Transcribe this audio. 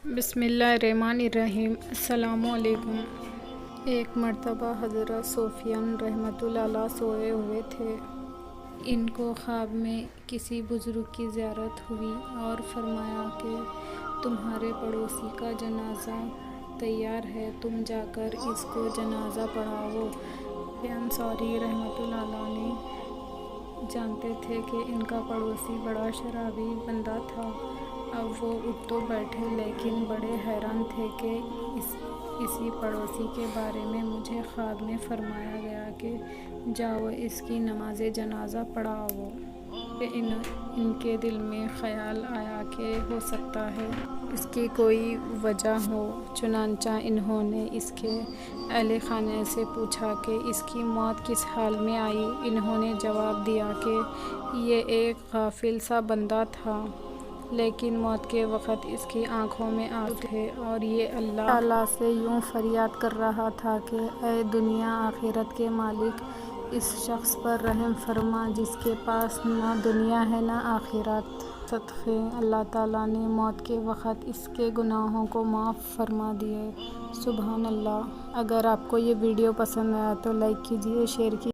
بسم اللہ الرحمن الرحیم۔ السلام علیکم۔ ایک مرتبہ حضرت سفیان رحمۃ اللہ علیہ سوئے ہوئے تھے۔ ان کو خواب میں کسی بزرگ کی زیارت ہوئی اور فرمایا کہ تمہارے پڑوسی کا جنازہ تیار ہے، تم جا کر اس کو جنازہ پڑھاؤ۔ انصاری رحمۃ اللہ علیہ نے جانتے تھے کہ ان کا پڑوسی بڑا شرابی بندہ تھا۔ اب وہ اٹھ تو بیٹھے لیکن بڑے حیران تھے کہ اسی پڑوسی کے بارے میں مجھے خواب میں فرمایا گیا کہ جاؤ اس کی نماز جنازہ پڑھاؤ۔ ان کے دل میں خیال آیا کہ ہو سکتا ہے اس کی کوئی وجہ ہو، چنانچہ انہوں نے اس کے اہل خانہ سے پوچھا کہ اس کی موت کس حال میں آئی۔ انہوں نے جواب دیا کہ یہ ایک غافل سا بندہ تھا، لیکن موت کے وقت اس کی آنکھوں میں آنسو تھے اور یہ اللہ تعالیٰ سے یوں فریاد کر رہا تھا کہ اے دنیا آخرت کے مالک، اس شخص پر رحم فرما جس کے پاس نہ دنیا ہے نہ آخرت۔ صدقے اللہ تعالیٰ نے موت کے وقت اس کے گناہوں کو معاف فرما دیے۔ سبحان اللہ۔ اگر آپ کو یہ ویڈیو پسند آیا تو لائک کیجیے، شیئر کیجیے۔